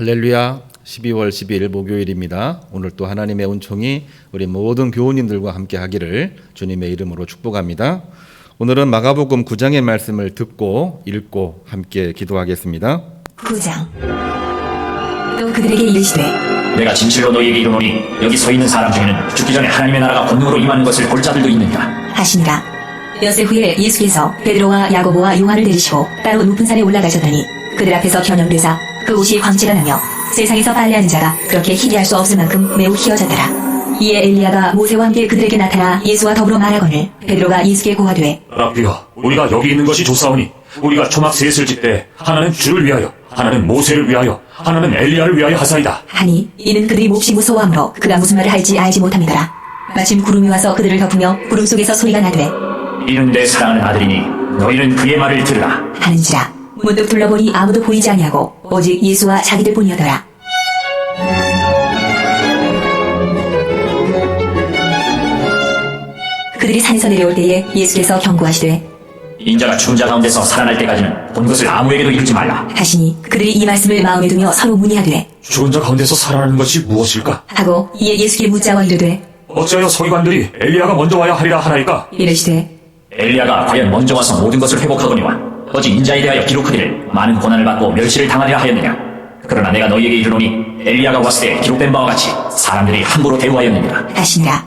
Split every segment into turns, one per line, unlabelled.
할렐루야. 12월 12일 목요일입니다. 오늘 또 하나님의 은총이 우리 모든 교우님들과 함께 하기를 주님의 이름으로 축복합니다. 오늘은 마가복음 9장의 말씀을 듣고 읽고 함께 기도하겠습니다.
9장. 또 그들에게 이르시되
내가 진실로 너희에게 이르노니 여기 서 있는 사람 중에는 죽기 전에 하나님의 나라가 권능으로 임하는 것을 볼 자들도 있느니라.
하시니라. 엿새 후에 예수께서 베드로와 야고보와 요한을 데리시고 따로 높은 산에 올라가셨더니 그들 앞에서 겨냥되사 그 옷이 황제가 나며 세상에서 빨래하는 자가 그렇게 희귀할 수 없을 만큼 매우 희어졌더라. 이에 엘리야가 모세와 함께 그들에게 나타나 예수와 더불어 말하거늘 베드로가 예수께 고하되
라비여, 우리가 여기 있는 것이 좋사오니 우리가 초막 셋을 짓되 하나는 주를 위하여, 하나는 모세를 위하여, 하나는 엘리야를 위하여 하사이다.
하니 이는 그들이 몹시 무서워하므로 그가 무슨 말을 할지 알지 못함이더라. 마침 구름이 와서 그들을 덮으며 구름 속에서 소리가 나되
이는 내 사랑하는 아들이니 너희는 그의 말을 들으라.
하는지라. 문득 둘러보니 아무도 보이지 아니하고 오직 예수와 자기들 뿐이었더라. 그들이 산에서 내려올 때에 예수께서 경고하시되
인자가 죽은 자 가운데서 살아날 때까지는 본 것을 아무에게도 이르지 말라.
하시니 그들이 이 말씀을 마음에 두며 서로 문의하되
죽은 자 가운데서 살아나는 것이 무엇일까?
하고 이에 예수께 묻자와 이르되
어찌하여 서기관들이 엘리야가 먼저 와야 하리라 하나이까?
이르시되
엘리야가 과연 먼저 와서 모든 것을 회복하거니와 어찌 인자에 대하여 기록하기를 많은 고난을 받고 멸시를 당하리라 하였느냐. 그러나 내가 너희에게 이르노니 엘리야가 왔을 때 기록된 바와 같이 사람들이 함부로 대우하였느니라.
하시니라.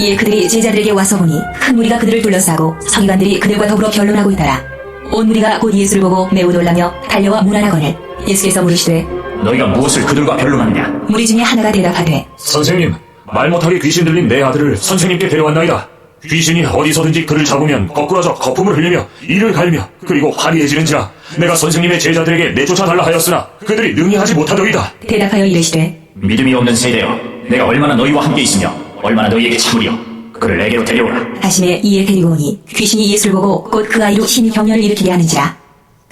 이에 그들이 제자들에게 와서 보니 큰 무리가 그들을 둘러싸고 서기관들이 그들과 더불어 변론하고 있더라. 온 무리가 곧 예수를 보고 매우 놀라며 달려와 문안하거늘 예수께서 물으시되
너희가 무엇을 그들과 변론하느냐.
무리 중에 하나가 대답하되
선생님, 말 못하게 귀신 들린 내 아들을 선생님께 데려왔나이다. 귀신이 어디서든지 그를 잡으면 거꾸러져 거품을 흘리며 이를 갈며 그리고 화리해지는지라. 내가 선생님의 제자들에게 내쫓아달라 하였으나 그들이 능히 하지 못하더이다.
대답하여 이르시되
믿음이 없는 세대여, 내가 얼마나 너희와 함께 있으며 얼마나 너희에게 참으리요. 그를 내게로 데려오라.
하시매 이에 데리고 오니 귀신이 예수를 보고 곧 그 아이로 심히 경련을 일으키게 하는지라.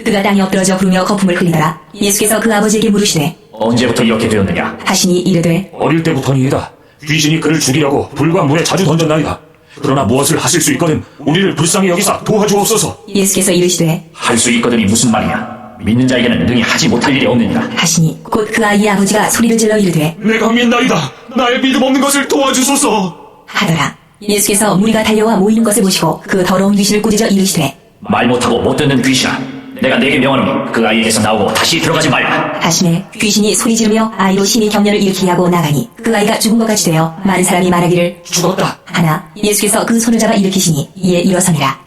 그가 땅에 엎드러져 부르며 거품을 흘리더라. 예수께서 그 아버지에게 물으시되
언제부터 이렇게 되었느냐.
하시니 이르되
어릴 때부터니이다. 귀신이 그를 죽이려고 불과 물에 자주 던졌나이다. 그러나 무엇을 하실 수 있거든 우리를 불쌍히 여기사 도와주옵소서.
예수께서 이르시되
할 수 있거든이 무슨 말이냐. 믿는 자에게는 능히 하지 못할 일이 없느니라.
하시니 곧 그 아이의 아버지가 소리를 질러 이르되
내가 믿나이다. 나의 믿음 없는 것을 도와주소서.
하더라. 예수께서 무리가 달려와 모이는 것을 보시고 그 더러운 귀신을 꾸짖어 이르시되
말 못하고 못 듣는 귀신아, 내가 내게 명하노니 그 아이에게서 나오고 다시 들어가지 말라.
하시매 귀신이 소리 지르며 아이로 심히 경련을 일으키게 하고 나가니 그 아이가 죽은 것 같이 되어 많은 사람이 말하기를
죽었다.
하나 예수께서 그 손을 잡아 일으키시니 이에 일어서니라.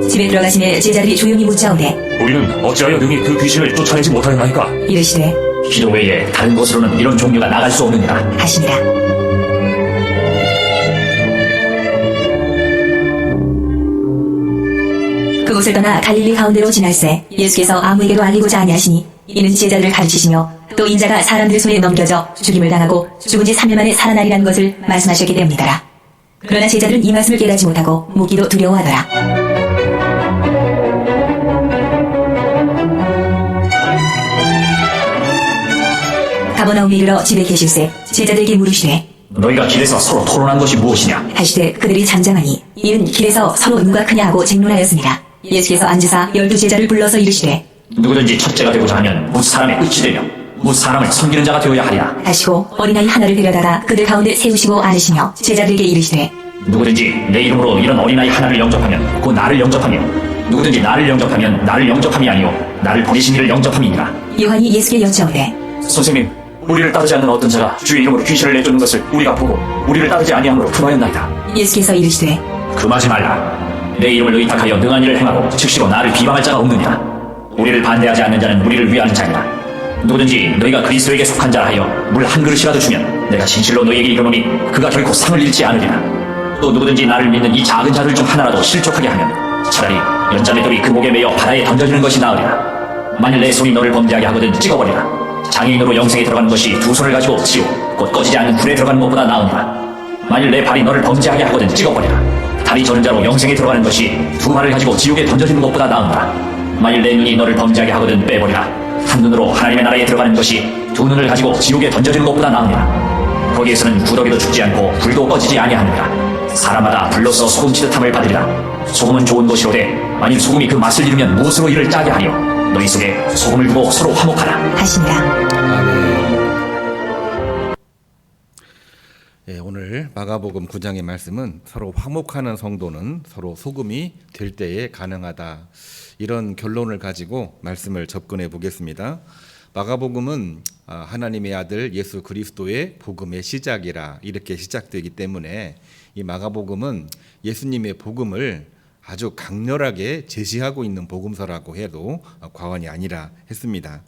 집에 들어가시매 제자들이 조용히 묻자오되
우리는 어찌하여 능히 그 귀신을 쫓아내지 못하였나이까?
이르시되
기도 외에 다른 곳으로는 이런 종류가 나갈 수 없느니라.
하시니라. 그곳을 떠나 갈릴리 가운데로 지날새 예수께서 아무에게도 알리고자 아니하시니 이는 제자들을 가르치시며 또 인자가 사람들의 손에 넘겨져 죽임을 당하고 죽은 지 3일 만에 살아나리라는 것을 말씀하셨기 때문이더라. 그러나 제자들은 이 말씀을 깨닫지 못하고 묻기도 두려워하더라. 가버나움에 이르러 집에 계실새 제자들에게 물으시되
너희가 길에서 서로 토론한 것이 무엇이냐.
하시되 그들이 잠잠하니 이는 길에서 서로 누가 크냐 하고 쟁론하였습니다. 예수께서 앉으사 12제자를 불러서 이르시되
누구든지 첫째가 되고자 하면 무 사람의 끝이 되며 무 사람을 섬기는 자가 되어야 하리라.
하시고 어린아이 하나를 데려다가 그들 가운데 세우시고 안으시며 제자들에게 이르시되
누구든지 내 이름으로 이런 어린아이 하나를 영접하면 곧 나를 영접하며 누구든지 나를 영접하면 나를 영접함이 아니요 나를 버리신 이를 영접함이니라.
요한이 예수께 여짜오되
선생님, 우리를 따르지 않는 어떤 자가 주의 이름으로 귀신을 내쫓는 것을 우리가 보고 우리를 따르지 아니함으로 금하였나이다.
예수께서 이르시되
금하지 말라. 내 이름을 의탁하여 능한 일을 행하고 즉시로 나를 비방할 자가 없느니라. 우리를 반대하지 않는 자는 우리를 위하는 자니라. 누구든지 너희가 그리스도에게 속한 자라 하여 물 한 그릇이라도 주면 내가 진실로 너희에게 이르노니 그가 결코 상을 잃지 않으리라. 또 누구든지 나를 믿는 이 작은 자들 중 하나라도 실족하게 하면 차라리 연자의 돌이 그 목에 매여 바다에 던져지는 것이 나으리라. 만일 내 손이 너를 범죄하게 하거든 찍어버리라. 장애인으로 영생에 들어가는 것이 두 손을 가지고 지옥 곧 꺼지지 않는 불에 들어가는 것보다 나으니라. 만일 내 발이 너를 범죄하게 하거든 찍어버리라. 다리 저는 자로 영생에 들어가는 것이 두 발을 가지고 지옥에 던져지는 것보다 나으니라. 만일 내 눈이 너를 범죄하게 하거든 빼버리라. 한 눈으로 하나님의 나라에 들어가는 것이 두 눈을 가지고 지옥에 던져지는 것보다 나으니라. 거기에서는 구더기도 죽지 않고 불도 꺼지지 아니하느니라. 사람마다 불로써 소금 치듯함을 받으리라. 소금은 좋은 것이로되 만일 소금이 그 맛을 잃으면 무엇으로 이를 짜게 하려? 너희 속에 소금을 두고 서로 화목하라.
하시니라.
아멘. 예, 오늘 마가복음 9장의 말씀은 서로 화목하는 성도는 서로 소금이 될 때에 가능하다. 이런 결론을 가지고 말씀을 접근해 보겠습니다. 마가복음은 하나님의 아들 예수 그리스도의 복음의 시작이라 이렇게 시작되기 때문에 이 마가복음은 예수님의 복음을 아주 강렬하게 제시하고 있는 복음서라고 해도 과언이 아니라 했습니다.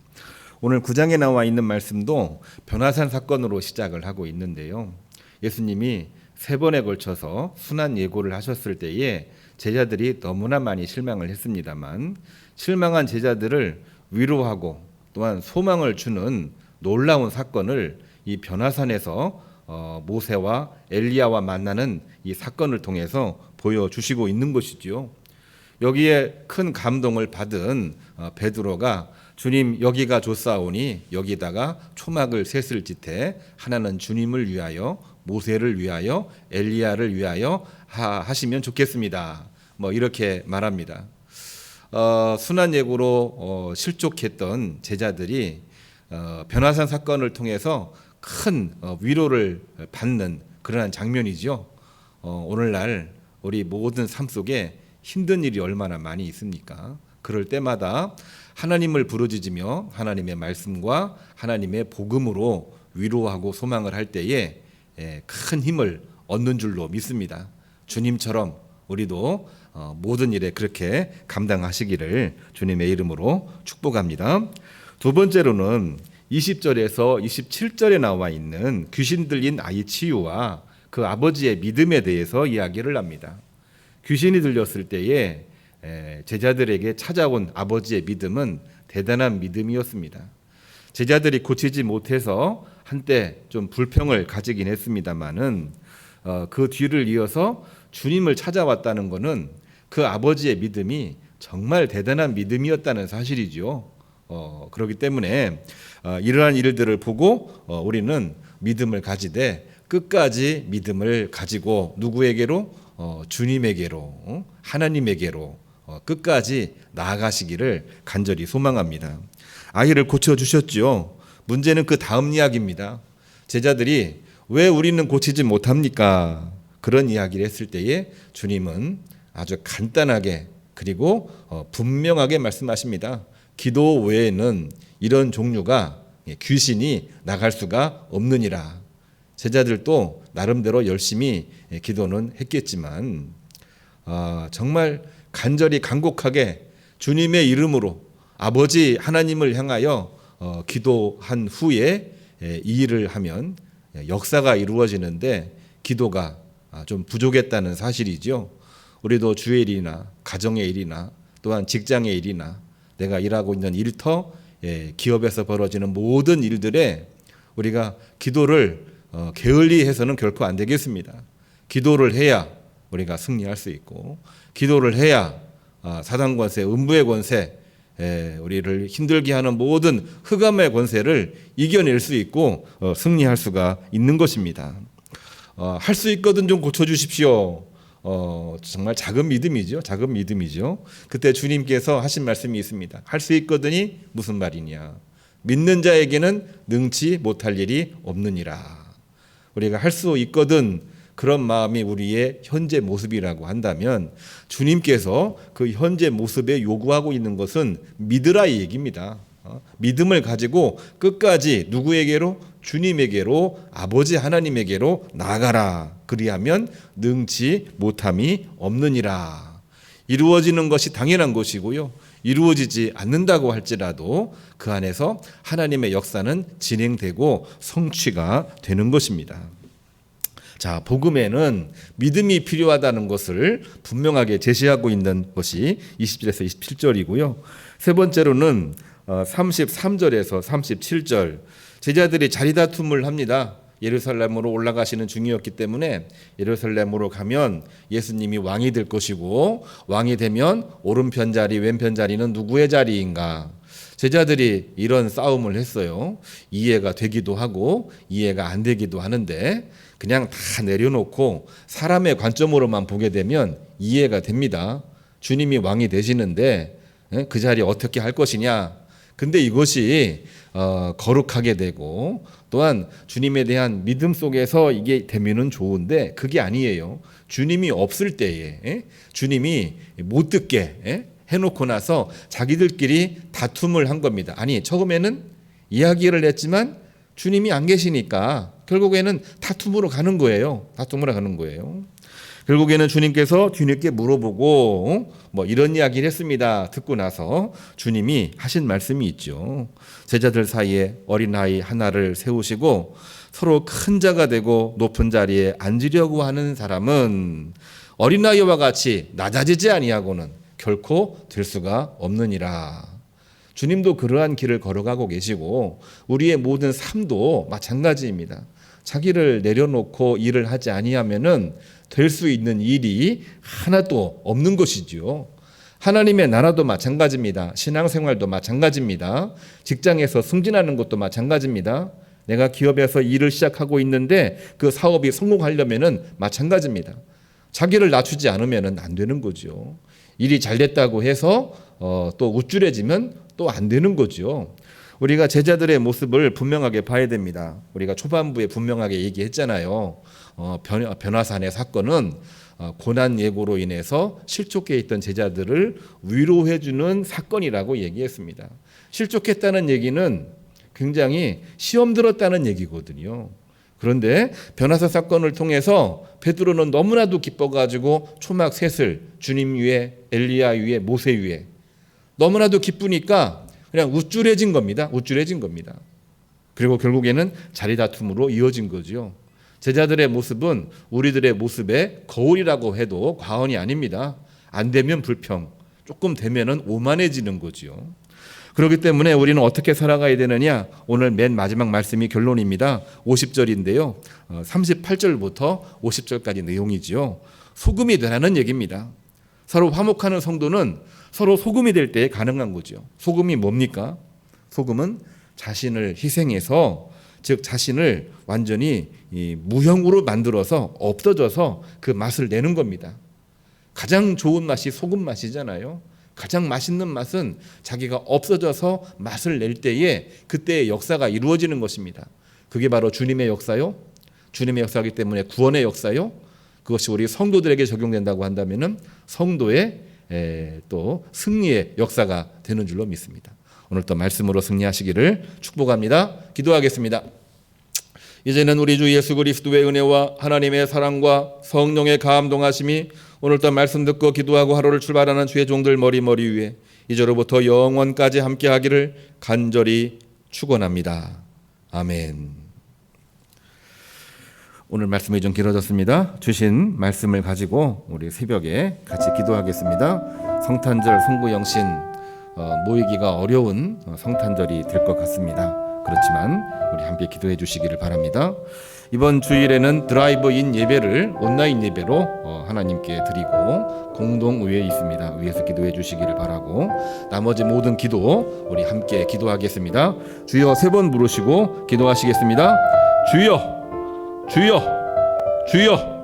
오늘 9장에 나와 있는 말씀도 변화산 사건으로 시작을 하고 있는데요. 예수님이 3번에 걸쳐서 순환 예고를 하셨을 때에 제자들이 너무나 많이 실망을 했습니다만 실망한 제자들을 위로하고 또한 소망을 주는 놀라운 사건을 이 변화산에서 모세와 엘리야와 만나는 이 사건을 통해서 보여주시고 있는 것이지요. 여기에 큰 감동을 받은 베드로가 주님 여기가 좋사오니 여기다가 초막을 셋을 짓되 하나는 주님을 위하여 모세를 위하여 엘리야를 위하여 하시면 좋겠습니다. 뭐 이렇게 말합니다. 순환 예고로 실족했던 제자들이 변화산 사건을 통해서 큰 위로를 받는 그러한 장면이죠. 오늘날 우리 모든 삶 속에 힘든 일이 얼마나 많이 있습니까? 그럴 때마다 하나님을 부르짖으며 하나님의 말씀과 하나님의 복음으로 위로하고 소망을 할 때에 큰 힘을 얻는 줄로 믿습니다. 주님처럼 우리도 모든 일에 그렇게 감당하시기를 주님의 이름으로 축복합니다. 두 번째로는 20절에서 27절에 나와 있는 귀신 들린 아이 치유와 그 아버지의 믿음에 대해서 이야기를 합니다. 귀신이 들렸을 때에 제자들에게 찾아온 아버지의 믿음은 대단한 믿음이었습니다. 제자들이 고치지 못해서 한때 좀 불평을 가지긴 했습니다마는 그 뒤를 이어서 주님을 찾아왔다는 것은 그 아버지의 믿음이 정말 대단한 믿음이었다는 사실이죠. 그렇기 때문에 이러한 일들을 보고 우리는 믿음을 가지되 끝까지 믿음을 가지고 누구에게로? 주님에게로, 하나님에게로 끝까지 나아가시기를 간절히 소망합니다. 아이를 고쳐주셨죠. 문제는 그 다음 이야기입니다. 제자들이 왜 우리는 고치지 못합니까? 그런 이야기를 했을 때에 주님은 아주 간단하게 그리고 분명하게 말씀하십니다. 기도 외에는 이런 종류가 귀신이 나갈 수가 없느니라. 제자들도 나름대로 열심히 기도는 했겠지만 정말 간절히 간곡하게 주님의 이름으로 아버지 하나님을 향하여 기도한 후에 이 일을 하면 역사가 이루어지는데 기도가 좀 부족했다는 사실이죠. 우리도 주의 일이나 가정의 일이나 또한 직장의 일이나 내가 일하고 있는 일터, 기업에서 벌어지는 모든 일들에 우리가 기도를 게을리해서는 결코 안 되겠습니다. 기도를 해야 우리가 승리할 수 있고 기도를 해야 사단 권세, 음부의 권세, 우리를 힘들게 하는 모든 흑암의 권세를 이겨낼 수 있고 승리할 수가 있는 것입니다. 할 수 있거든 좀 고쳐주십시오. 정말 작은 믿음이죠. 작은 믿음이죠. 그때 주님께서 하신 말씀이 있습니다. 할 수 있거든이 무슨 말이냐. 믿는 자에게는 능치 못할 일이 없느니라. 우리가 할 수 있거든 그런 마음이 우리의 현재 모습이라고 한다면 주님께서 그 현재 모습에 요구하고 있는 것은 믿으라 이 얘기입니다. 믿음을 가지고 끝까지 누구에게로? 주님에게로 아버지 하나님에게로 나아가라. 그리하면 능치 못함이 없느니라. 이루어지는 것이 당연한 것이고요. 이루어지지 않는다고 할지라도 그 안에서 하나님의 역사는 진행되고 성취가 되는 것입니다. 자, 복음에는 믿음이 필요하다는 것을 분명하게 제시하고 있는 것이 20절에서 27절이고요. 세 번째로는 33절에서 37절 제자들이 자리다툼을 합니다. 예루살렘으로 올라가시는 중이었기 때문에 예루살렘으로 가면 예수님이 왕이 될 것이고 왕이 되면 오른편 자리 왼편 자리는 누구의 자리인가. 제자들이 이런 싸움을 했어요. 이해가 되기도 하고 이해가 안 되기도 하는데 그냥 다 내려놓고 사람의 관점으로만 보게 되면 이해가 됩니다. 주님이 왕이 되시는데 그 자리에 어떻게 할 것이냐. 근데 이것이 거룩하게 되고 또한 주님에 대한 믿음 속에서 이게 되면은 좋은데 그게 아니에요. 주님이 없을 때에 주님이 못 듣게 해놓고 나서 자기들끼리 다툼을 한 겁니다. 아니 처음에는 이야기를 했지만 주님이 안 계시니까 결국에는 다툼으로 가는 거예요. 다툼으로 가는 거예요. 결국에는 주님께서 뒤늦게 물어보고 뭐 이런 이야기를 했습니다. 듣고 나서 주님이 하신 말씀이 있죠. 제자들 사이에 어린아이 하나를 세우시고 서로 큰 자가 되고 높은 자리에 앉으려고 하는 사람은 어린아이와 같이 낮아지지 아니하고는 결코 될 수가 없느니라. 주님도 그러한 길을 걸어가고 계시고 우리의 모든 삶도 마찬가지입니다. 자기를 내려놓고 일을 하지 아니하면은 될 수 있는 일이 하나도 없는 것이지요. 하나님의 나라도 마찬가지입니다. 신앙생활도 마찬가지입니다. 직장에서 승진하는 것도 마찬가지입니다. 내가 기업에서 일을 시작하고 있는데 그 사업이 성공하려면은 마찬가지입니다. 자기를 낮추지 않으면은 안 되는 거죠. 일이 잘 됐다고 해서 또 우쭐해지면 또 안 되는 거죠. 우리가 제자들의 모습을 분명하게 봐야 됩니다. 우리가 초반부에 분명하게 얘기했잖아요. 변화산의 사건은 고난 예고로 인해서 실족해 있던 제자들을 위로해주는 사건이라고 얘기했습니다. 실족했다는 얘기는 굉장히 시험 들었다는 얘기거든요. 그런데 변화산 사건을 통해서 베드로는 너무나도 기뻐가지고 초막 셋을 주님 위에 엘리야 위에 모세 위에 너무나도 기쁘니까 그냥 우쭐해진 겁니다. 우쭐해진 겁니다. 그리고 결국에는 자리 다툼으로 이어진 거죠. 제자들의 모습은 우리들의 모습의 거울이라고 해도 과언이 아닙니다. 안 되면 불평, 조금 되면은 오만해지는 거죠. 그렇기 때문에 우리는 어떻게 살아가야 되느냐? 오늘 맨 마지막 말씀이 결론입니다. 50절인데요. 38절부터 50절까지 내용이지요. 소금이 되라는 얘기입니다. 서로 화목하는 성도는 서로 소금이 될 때 가능한 거죠. 소금이 뭡니까? 소금은 자신을 희생해서 즉 자신을 완전히 무형으로 만들어서 없어져서 그 맛을 내는 겁니다. 가장 좋은 맛이 소금 맛이잖아요. 가장 맛있는 맛은 자기가 없어져서 맛을 낼 때에 그때의 역사가 이루어지는 것입니다. 그게 바로 주님의 역사요. 주님의 역사이기 때문에 구원의 역사요. 그것이 우리 성도들에게 적용된다고 한다면은 성도의 또 승리의 역사가 되는 줄로 믿습니다. 오늘 또 말씀으로 승리하시기를 축복합니다. 기도하겠습니다. 이제는 우리 주 예수 그리스도의 은혜와 하나님의 사랑과 성령의 감동하심이 오늘 또 말씀 듣고 기도하고 하루를 출발하는 주의 종들 머리 위에 이제로부터 영원까지 함께하기를 간절히 축원합니다. 아멘. 오늘 말씀이 좀 길어졌습니다. 주신 말씀을 가지고 우리 새벽에 같이 기도하겠습니다. 성탄절 송구영신 모이기가 어려운 성탄절이 될 것 같습니다. 그렇지만 우리 함께 기도해 주시기를 바랍니다. 이번 주일에는 드라이브인 예배를 온라인 예배로 하나님께 드리고 공동의회에 있습니다. 위에서 기도해 주시기를 바라고 나머지 모든 기도 우리 함께 기도하겠습니다. 주여 3번 부르시고 기도하시겠습니다. 주여 주여 주여